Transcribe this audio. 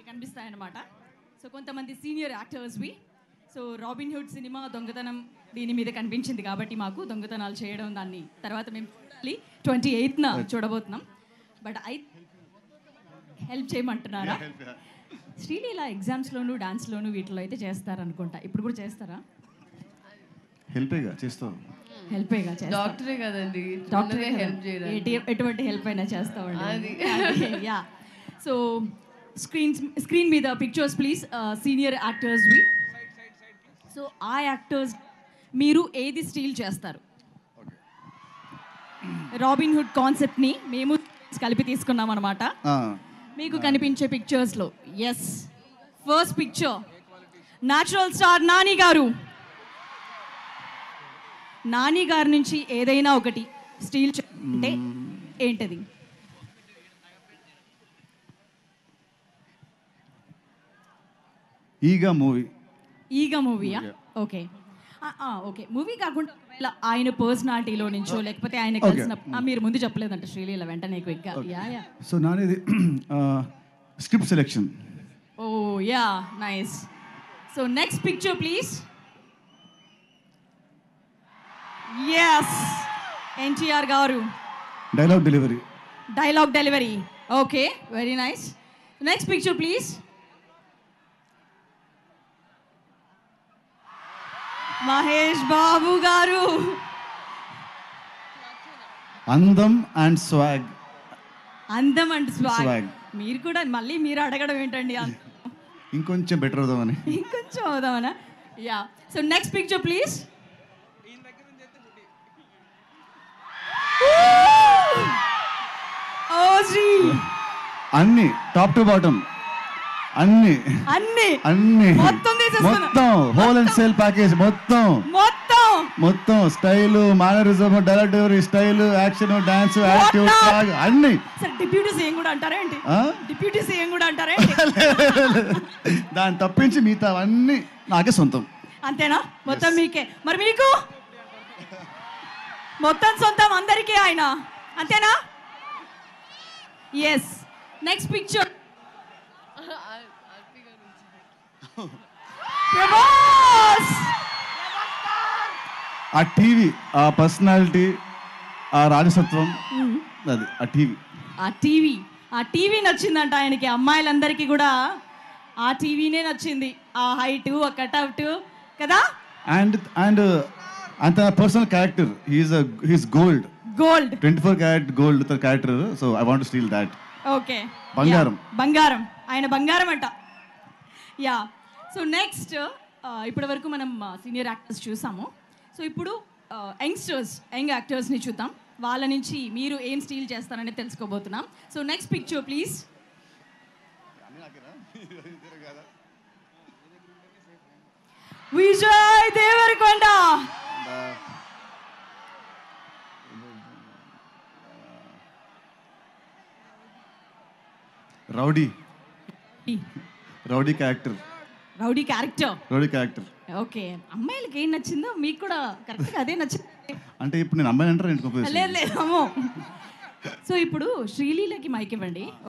కనిపిస్తాయన్నమాట. So కొంతమంది senior యాక్టర్స్వి. So Robin Hood సినిమా దొంగతనం దీని మీద కనిపించింది కాబట్టి మాకు దొంగతనాలు చేయడం దాన్ని తర్వాత మేము 28న చూడబోతున్నాం. బట్ హెల్ప్ చేయమంటున్నారా? శ్రీలీల ఎగ్జామ్స్లోను డాన్స్లోను వీటిలో అయితే చేస్తారనుకుంటా. ఇప్పుడు కూడా చేస్తారా? హెల్పేగా చేస్తాం. హెల్పేగా డాక్టరే కదండి, డాక్టరే హెల్ప్ చేయడానికి ఎటువంటి హెల్ప్ అయినా చేస్తామండి. యా. సో స్క్రీన్ మీద పిక్చర్స్ ప్లీజ్, సీనియర్ యాక్టర్స్వి. సో ఆ యాక్టర్స్ మీరు ఏది స్టీల్ చేస్తారు? రాబిన్ హుడ్ కాన్సెప్ట్ని మేము కలిపి తీసుకున్నాం అనమాట. మీకు కనిపించే పిక్చర్స్లో yes, first picture natural star Nani garu. Nani గారి నుంచి ఏదైనా ఒకటి స్టీల్ అంటే ఏంటది? ఈగా మూవీ. ఈగా మూవీయా? Okay okay. మూవీ కాకుండా ఇలా ఆయన పర్సనాలిటీలో నుంచో లేకపోతే ఆయన కలిసిన మీరు ముందు చెప్పలేదంట శ్రీలీల వెంటనే క్విక్గా. Yeah yeah. సో నానేది script selection. Oh yeah, nice. So next picture please. Yes, NTR garu. Dialogue delivery. Dialogue delivery. Okay, very nice. Next picture please. Mahesh Babu garu. అందం అండ్ స్వాగ్. అందం అండ్ స్వాగ్. స్వాగ్. మీరు కూడా మళ్ళీ మీరు అడగడం ఏంటండి? ఇంకొంచెం బెటర్ అవుదామని. ఇంకొంచెం అవుదామనా? Yeah. So next picture please. అన్ని టాప్ టు బాటమ్ అన్ని అన్ని అన్ని మొత్తం మొత్తం హోల్ అండ్ సేల్ ప్యాకేజ్ మొత్తం మొత్తం మొత్తం style, mannerism, dialogue delivery, style, action, dance, attitude, swag అన్ని. సార్ డిప్యూటీ సీఎం కూడా అంటారా ఏంటి? డిప్యూటీ సీఎం కూడా అంటారా ఏంటి? దాన్ని తప్పించి మిగతా అన్ని నాకే సొంతం. అంతేనా? మొత్తం మీకే. మరి మీకు మొత్తం సొంతం అందరికీ ఆయన, అంతేనా? ఎస్. Next picture. ప్రభాస్. ఆ టీవీ, ఆ పర్సనాలిటీ, ఆ రాజసత్వం, అది ఆ టీవీ నచ్చిందంట ఆయనకి. అమ్మాయిలందరికీ కూడా ఆ టీవీనే నచ్చింది. ఆ హైట్, ఆ కట్అవుట్ కదా. అండ్ అండ్ అంత personal character, he's gold 24 carat gold character. So I want to steal that. Okay, బంగారం. ఆయన బంగారం అంట. యా. సో నెక్స్ట్, ఇప్పటి వరకు మనం సీనియర్ యాక్టర్స్ చూసాము. సో ఇప్పుడు యంగ్ యాక్టర్స్ని చూద్దాం. వాళ్ళ నుంచి మీరు ఏం స్టీల్ చేస్తారనేది తెలుసుకోబోతున్నాం. So next picture please. Vijay Deverakonda. Rowdy character. Okay. అమ్మాయిలకి ఏం నచ్చిందో మీకు కూడా కరెక్ట్గా అదే నచ్చింది. అంటే ఇప్పుడు నేను అమ్మాయి అంటారా? లేదు లేదు. సో ఇప్పుడు శ్రీలీలకి మైక్ ఇవ్వండి.